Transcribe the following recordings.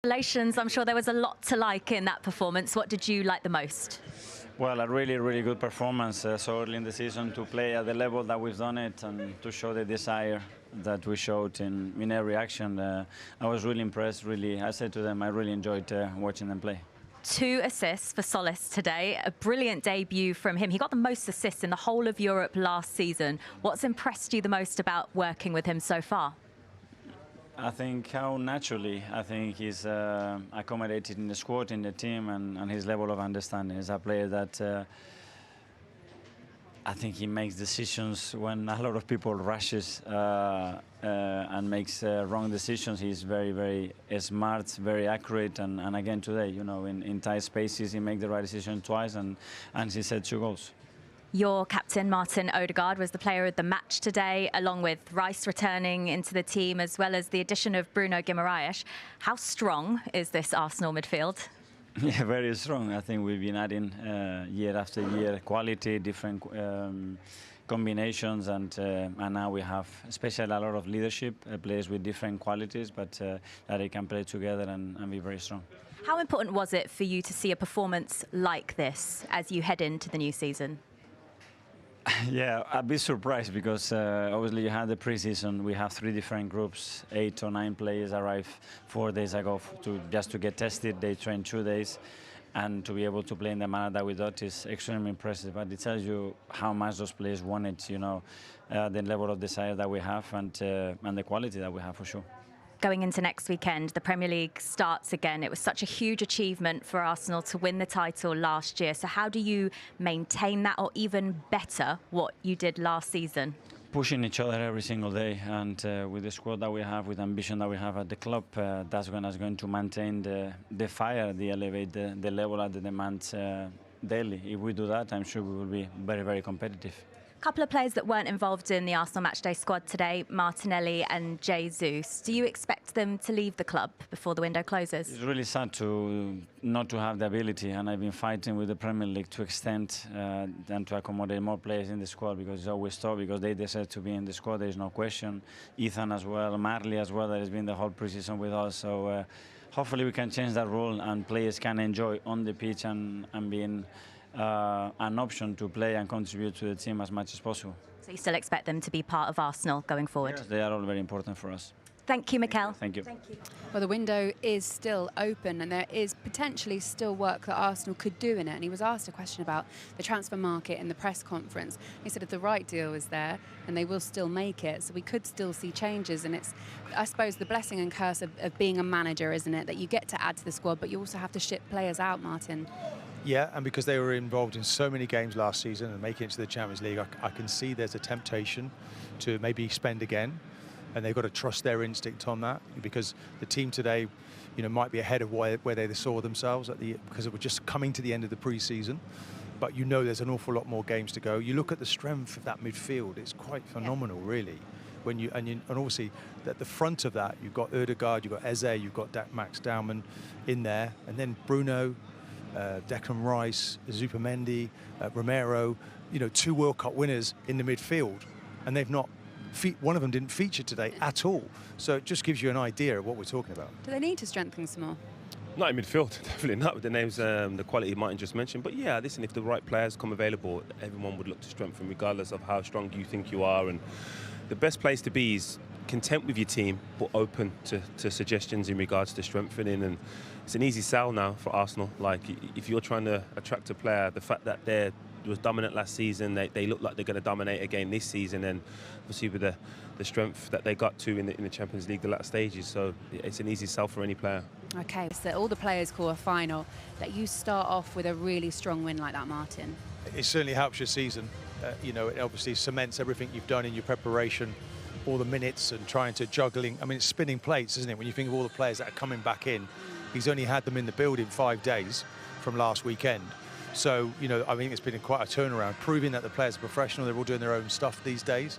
Congratulations. I'm sure there was a lot to like in that performance. What did you like the most? Well, a really, really good performance so early in the season to play at the level that we've done it and to show the desire that we showed in every action. I was really impressed, really. I said to them, I really enjoyed watching them play. 2 assists for Solis today, a brilliant debut from him. He got the most assists in the whole of Europe last season. What's impressed you the most about working with him so far? I think how naturally, I think he's accommodated in the squad, in the team, and his level of understanding. He's a player that I think he makes decisions when a lot of people rushes and makes wrong decisions. He's very, very smart, very accurate, and again today, you know, in tight spaces, he made the right decision twice, and he set 2 goals. Your captain, Mikel Odegaard, was the player of the match today, along with Rice returning into the team, as well as the addition of Bruno Guimaraes. How strong is this Arsenal midfield? Yeah, very strong. I think we've been adding year after year quality, different combinations, and now we have especially a lot of leadership, players with different qualities, but that they can play together and be very strong. How important was it for you to see a performance like this as you head into the new season? Yeah, I'd be surprised because obviously you had the preseason. We have 3 different groups. 8 or 9 players arrived 4 days ago just to get tested. They trained 2 days, and to be able to play in the manner that we thought is extremely impressive. But it tells you how much those players wanted, you know, the level of desire that we have and the quality that we have for sure. Going into next weekend, the Premier League starts again. It was such a huge achievement for Arsenal to win the title last year. So how do you maintain that, or even better, what you did last season? Pushing each other every single day, and with the squad that we have, with the ambition that we have at the club, that's going to maintain the fire, elevate the level at the demands daily. If we do that, I'm sure we will be very, very competitive. A couple of players that weren't involved in the Arsenal matchday squad today, Martinelli and Jesus. Do you expect them to leave the club before the window closes? It's really sad not to have the ability, and I've been fighting with the Premier League to extend and to accommodate more players in the squad, because it's always tough, because they deserve to be in the squad, there is no question. Ethan as well, Marley as well, that has been the whole pre-season with us. So hopefully we can change that rule and players can enjoy on the pitch and being an option to play and contribute to the team as much as possible. So you still expect them to be part of Arsenal going forward? Yes, they are all very important for us. Thank you, Mikel. Thank you. Thank you. Well, the window is still open and there is potentially still work that Arsenal could do in it. And he was asked a question about the transfer market in the press conference. He said if the right deal is there, and they will still make it, so we could still see changes. And it's, I suppose, the blessing and curse of being a manager, isn't it? That you get to add to the squad, but you also have to ship players out, Martin. Yeah, and because they were involved in so many games last season and making it to the Champions League, I can see there's a temptation to maybe spend again, and they've got to trust their instinct on that, because the team today, you know, might be ahead of where they saw themselves because it was just coming to the end of the pre-season. But you know there's an awful lot more games to go. You look at the strength of that midfield; it's quite phenomenal, really. And obviously at the front of that, you've got Odegaard, you've got Eze, you've got Max Daumann in there, and then Bruno, Declan Rice, Zupimendi, Romero, you know, 2 World Cup winners in the midfield, and they've not. One of them didn't feature today at all. So it just gives you an idea of what we're talking about. Do they need to strengthen some more? Not in midfield, definitely not with the names, the quality Martin just mentioned. But yeah, listen, if the right players come available, everyone would look to strengthen, regardless of how strong you think you are. And the best place to be is content with your team, but open to suggestions in regards to strengthening. And it's an easy sell now for Arsenal. Like, if you're trying to attract a player, the fact that they was dominant last season, they look like they're going to dominate again this season, and obviously with the strength that they got to in the Champions League, the last stages. So it's an easy sell for any player. Okay, so all the players call a final, that you start off with a really strong win like that, Martin. It certainly helps your season. You know, it obviously cements everything you've done in your preparation, all the minutes and trying to juggling. I mean, it's spinning plates, isn't it? When you think of all the players that are coming back in, he's only had them in the building 5 days from last weekend. So, you know, I think it's been quite a turnaround, proving that the players are professional. They're all doing their own stuff these days.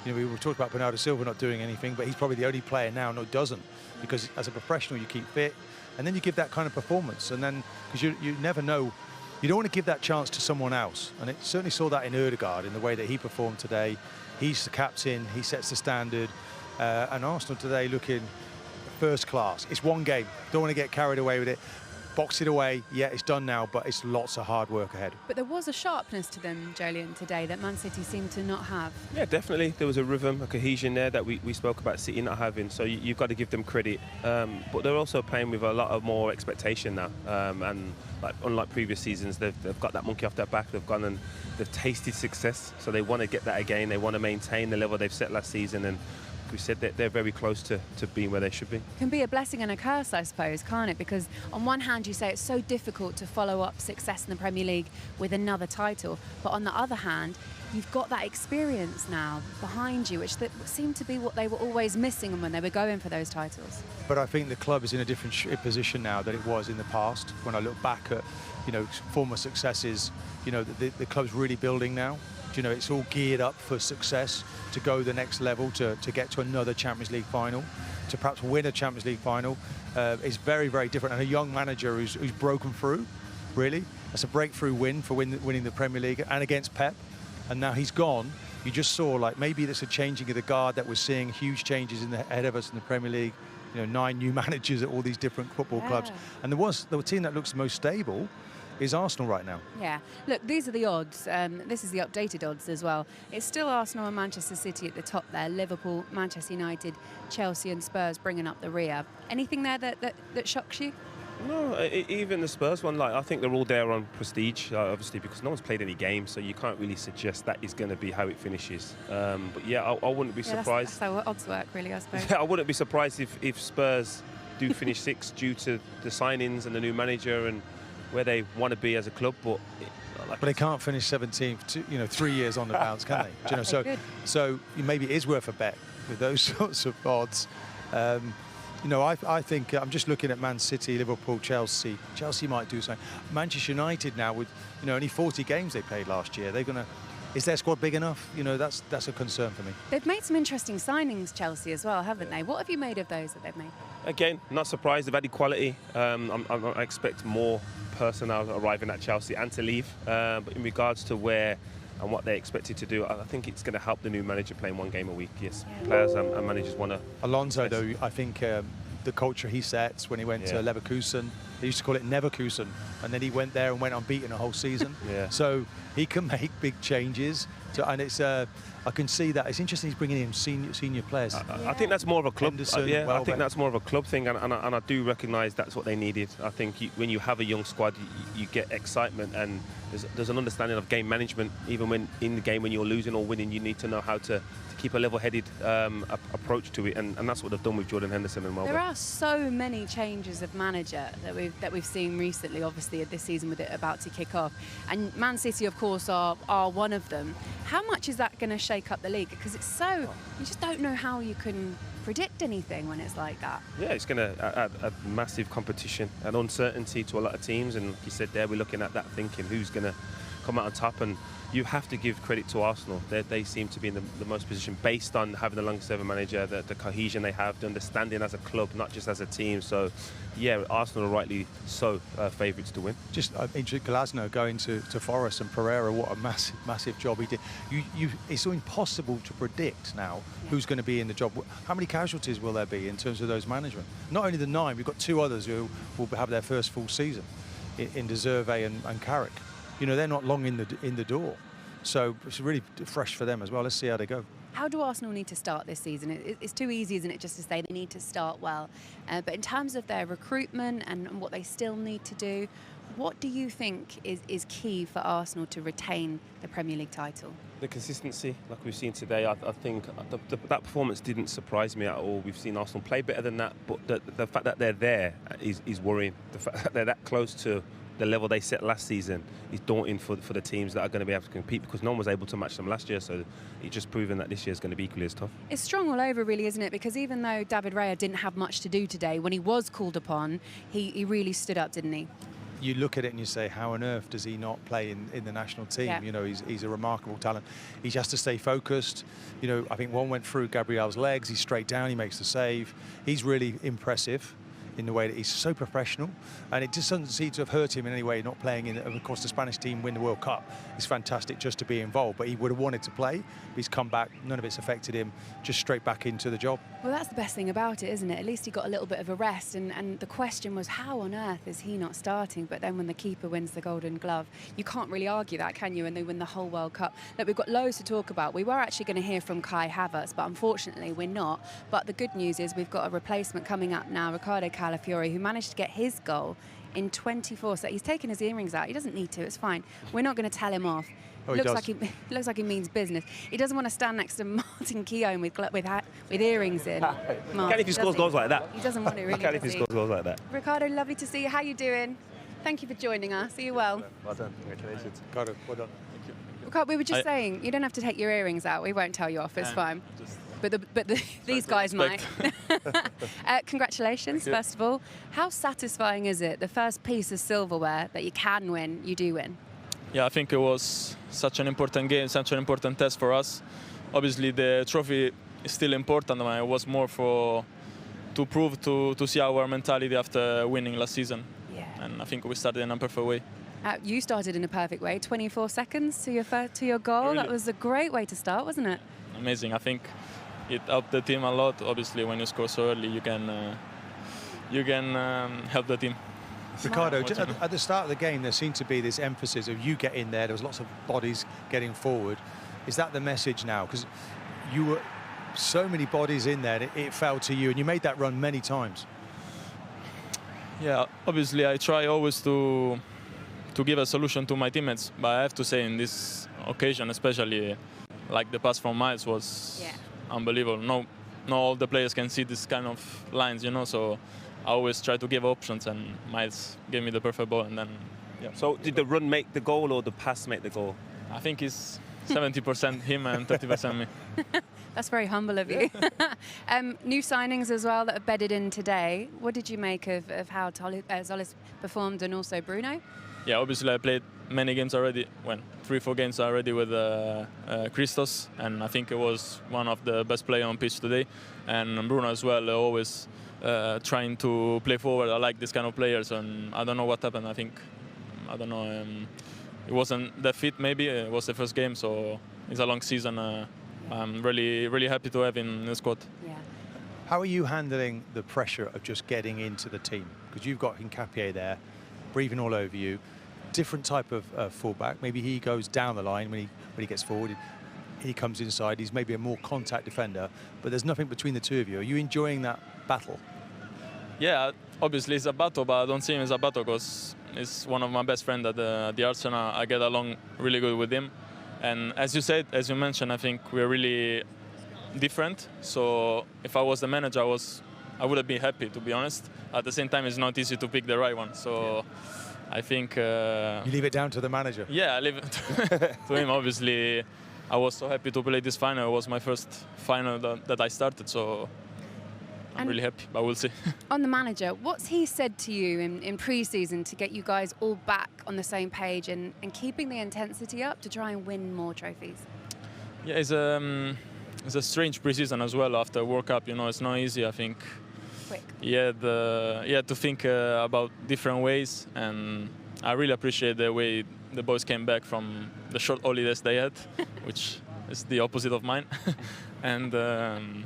You know, we were talking about Bernardo Silva not doing anything, but he's probably the only player now who doesn't, because as a professional, you keep fit, and then you give that kind of performance. And then, because you never know, you don't want to give that chance to someone else. And it certainly saw that in Odegaard, in the way that he performed today. He's the captain, he sets the standard. And Arsenal today looking first class. It's one game. Don't want to get carried away with it. Box it away. Yeah, it's done now, but it's lots of hard work ahead. But there was a sharpness to them, Jolien, today that Man City seemed to not have. Yeah, definitely. There was a rhythm, a cohesion there that we spoke about City not having. So you've got to give them credit. But they're also playing with a lot of more expectation now. And unlike previous seasons, they've got that monkey off their back. They've gone and they've tasted success. So they want to get that again. They want to maintain the level they've set last season. And we said that they're very close to being where they should be. Can be a blessing and a curse, I suppose, can't it? Because on one hand, you say it's so difficult to follow up success in the Premier League with another title. But on the other hand, you've got that experience now behind you, which seemed to be what they were always missing when they were going for those titles. But I think the club is in a different position now than it was in the past. When I look back at, former successes, the club's really building now. It's all geared up for success, to go the next level, to get to another Champions League final, to perhaps win a Champions League final. It's very, very different. And a young manager who's broken through, really. That's a breakthrough win for winning the Premier League and against Pep. And now he's gone. You just saw, maybe there's a changing of the guard that we're seeing, huge changes ahead of us in the Premier League. 9 new managers at all these different football clubs. And the team that looks most stable is Arsenal right now. Yeah. Look, these are the odds. This is the updated odds as well. It's still Arsenal and Manchester City at the top there. Liverpool, Manchester United, Chelsea and Spurs bringing up the rear. Anything there that shocks you? No, even the Spurs one, I think they're all there on prestige, obviously, because no one's played any games, so you can't really suggest that is going to be how it finishes. But yeah, I wouldn't be surprised. That's how odds work, really, I suppose. I wouldn't be surprised if Spurs do finish 6th due to the signings and the new manager and where they want to be as a club, but they can't finish 17th, 3 years on the bounce, can they? So maybe it is worth a bet with those sorts of odds. I think I'm just looking at Man City, Liverpool, Chelsea. Chelsea might do something. Manchester United now with only 40 games they played last year. Is their squad big enough? That's a concern for me. They've made some interesting signings, Chelsea, as well, haven't they? What have you made of those that they've made? Again, not surprised. They've added quality. I expect more personnel arriving at Chelsea and to leave. But in regards to where and what they expected to do, I think it's going to help the new manager playing 1 game a week. Yes, players and managers want to. Alonso, though, I think the culture he sets when he went to Leverkusen, they used to call it Neverkusen, and then he went there and went unbeaten a whole season. So he can make big changes, and it's I can see that. It's interesting he's bringing in senior players. I think that's more of a club. Henderson, I think that's more of a club thing, and I do recognise that's what they needed. I think when you have a young squad, you get excitement, and there's an understanding of game management. Even when in the game, when you're losing or winning, you need to know how to keep a level-headed approach to it, and that's what they've done with Jordan Henderson and Welbeck. There are so many changes of manager that we've seen recently, obviously, this season with it about to kick off. And Man City, of course, are one of them. How much is that going to shake up the league? Because it's you just don't know how you can predict anything when it's like that. Yeah, it's going to add a massive competition and uncertainty to a lot of teams. And like you said there, we're looking at that thinking who's going to come out on top. And you have to give credit to Arsenal. They seem to be in the most position based on having the longest-serving manager, the cohesion they have, the understanding as a club, not just as a team. So, yeah, Arsenal are rightly so favourites to win. Just Glasnow going to Forest and Pereira, what a massive job he did. It's so impossible to predict now who's going to be in the job. How many casualties will there be in terms of those management? Not only the 9, we've got 2 others who will have their first full season in De Zerve and Carrick. They're not long in the door. So it's really fresh for them as well. Let's see how they go. How do Arsenal need to start this season? It's too easy, isn't it, just to say they need to start well. But in terms of their recruitment and what they still need to do, what do you think is key for Arsenal to retain the Premier League title? The consistency, like we've seen today, I think that performance didn't surprise me at all. We've seen Arsenal play better than that, but the fact that they're there is worrying. The fact that they're that close to the level they set last season is daunting for the teams that are going to be able to compete, because no one was able to match them last year, so it's just proven that this year is going to be equally as tough. It's strong all over, really, isn't it? Because even though David Raya didn't have much to do today, when he was called upon, he really stood up, didn't he? You look at it and you say, how on earth does he not play in the national team? Yeah. He's a remarkable talent. He has to stay focused. I think one went through Gabriel's legs. He's straight down. He makes the save. He's really impressive. in the way that he's so professional, and it just doesn't seem to have hurt him in any way not playing in. Of course, the Spanish team win the World Cup. It's fantastic just to be involved, but he would have wanted to play. He's come back, none of it's affected him, just straight back into the job. Well, that's the best thing about it, isn't it? At least he got a little bit of a rest, and the question was, how on earth is he not starting? But then when the keeper wins the Golden Glove, you can't really argue that, can you? And they win the whole World Cup. Look, we've got loads to talk about. We were actually going to hear from Kai Havertz, but unfortunately we're not. But the good news is we've got a replacement coming up now, Ricardo Calafiori, who managed to get his goal in 24 seconds. He's taken his earrings out. He doesn't need to. It's fine. We're not going to tell him off. Oh, looks like he means business. He doesn't want to stand next to Martin Keown with earrings in. Can if he scores goals like that? He doesn't want it really. Can if he scores goals like that? Ricardo, lovely to see you. How you doing? Thank you for joining us. Are you well? Well done. Congratulations. Ricardo, well done. Ricardo, we were just saying, you don't have to take your earrings out. We won't tell you off. It's fine. But these guys might. Congratulations, first of all. How satisfying is it, the first piece of silverware that you can win, you do win? Yeah, I think it was such an important game, such an important test for us. Obviously, the trophy is still important. It was more to prove to see our mentality after winning last season. Yeah. And I think we started in a perfect way. You started in a perfect way, 24 seconds to your goal. Really? That was a great way to start, wasn't it? Amazing. I think it helped the team a lot. Obviously, when you score so early, you can help the team. Ricardo, at the start of the game, there seemed to be this emphasis of you get in there. There was lots of bodies getting forward. Is that the message now? Because you were so many bodies in there, it fell to you, and you made that run many times. Yeah, obviously, I try always to give a solution to my teammates, but I have to say, in this occasion, especially, like the pass from Miles was unbelievable. No, all the players can see this kind of lines, you know. So I always try to give options, and Miles gave me the perfect ball, and then. Yeah. So did the run make the goal or the pass make the goal? I think it's 70% him and 30% me. That's very humble of you. New signings as well that have bedded in today. What did you make of how Zolis performed, and also Bruno? Yeah, obviously I played many games already, 3-4 games already with Christos, and I think it was one of the best players on pitch today. And Bruno as well, always trying to play forward. I like this kind of players, and I don't know what happened. I don't know, it wasn't that fit maybe. It was the first game, so it's a long season. I'm really happy to have in the squad. Yeah. How are you handling the pressure of just getting into the team? Because you've got Hincapié there, breathing all over you. Different type of fullback. Maybe he goes down the line when he gets forward. He comes inside. He's maybe a more contact defender, but there's nothing between the two of you. Are you enjoying that battle? Yeah, obviously it's a battle, but I don't see him as a battle because he's one of my best friends at the Arsenal. I get along really good with him. And as you mentioned, I think we're really different. So if I was the manager, I would have been happy, to be honest. At the same time, it's not easy to pick the right one. So I think... you leave it down to the manager? Yeah, I leave it to him. Obviously, I was so happy to play this final. It was my first final that I started, so I'm really happy, but we'll see. On the manager, what's he said to you in pre-season to get you guys all back on the same page and keeping the intensity up to try and win more trophies? Yeah, it's a strange pre-season as well after World Cup. You know, it's not easy, I think. Quick. Yeah, to think about different ways, and I really appreciate the way the boys came back from the short holidays they had, which is the opposite of mine. And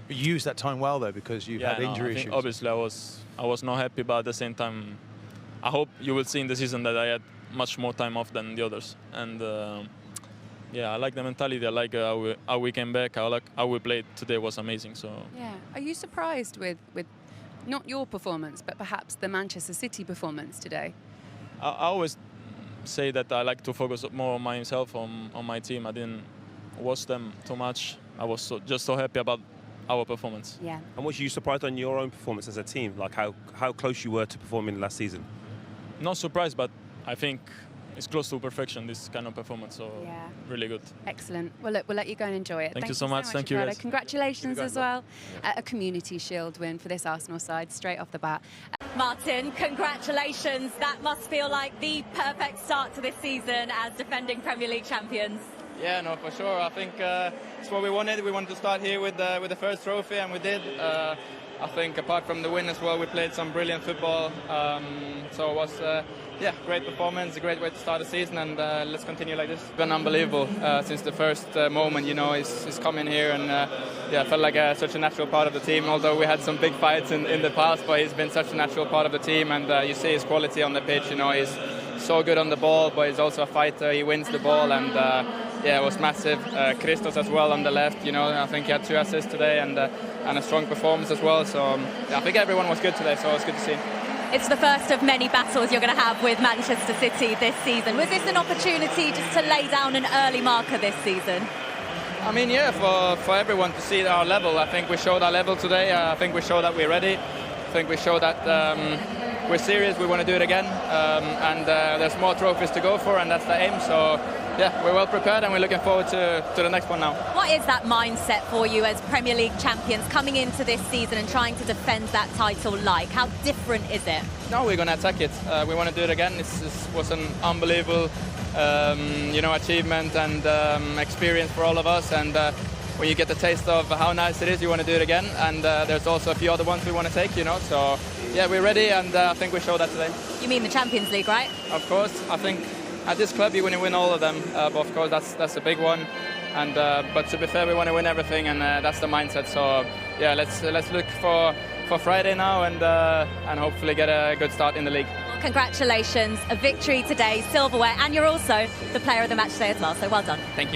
you used that time well though, because you had injury issues. Obviously, I was not happy, but at the same time, I hope you will see in the season that I had much more time off than the others. And yeah, I like the mentality. I like how we came back. I like how we played today. Was amazing. So yeah, are you surprised with not your performance, but perhaps the Manchester City performance today? I always say that I like to focus more on myself, on my team. I didn't watch them too much. I was just so happy about our performance. Yeah. And was you surprised on your own performance as a team? Like how close you were to performing last season? Not surprised, but I think it's close to perfection, this kind of performance. So yeah, really good. Excellent. Well, look, we'll let you go and enjoy it. Thank you so much. Thank you, Ricardo. guys. Congratulations as well. A Community Shield win for this Arsenal side straight off the bat. Martin, congratulations. That must feel like the perfect start to this season as defending Premier League champions. Yeah, no, for sure. I think it's what we wanted. We wanted to start here with the first trophy, and we did. I think apart from the win as well, we played some brilliant football. So it was, great performance, a great way to start the season, and let's continue like this. It's been unbelievable since the first moment. He's come in here, and felt like such a natural part of the team. Although we had some big fights in the past, but he's been such a natural part of the team, and you see his quality on the pitch. He's so good on the ball, but he's also a fighter. He wins the ball, and it was massive. Christos as well on the left. I think he had 2 assists today, and a strong performance as well. So I think everyone was good today, so it was good to see. It's the first of many battles you're going to have with Manchester City this season. Was this an opportunity just to lay down an early marker this season? I mean, for everyone to see our level. I think we showed our level today. I think we showed that we're ready. I think we showed that we're serious. We want to do it again. And there's more trophies to go for, and that's the aim. So, we're well prepared, and we're looking forward to the next one now. What is that mindset for you as Premier League champions coming into this season and trying to defend that title like? How different is it? No, we're going to attack it. We want to do it again. This was an unbelievable achievement and experience for all of us. And when you get the taste of how nice it is, you want to do it again. And there's also a few other ones we want to take, So, we're ready, and I think we showed that today. You mean the Champions League, right? Of course. I think at this club you want to win all of them, but of course that's a big one. And but to be fair, we want to win everything, and that's the mindset. So let's look for Friday now, and hopefully get a good start in the league. Well, congratulations, a victory today, silverware, and you're also the player of the match today as well. So well done. Thank you.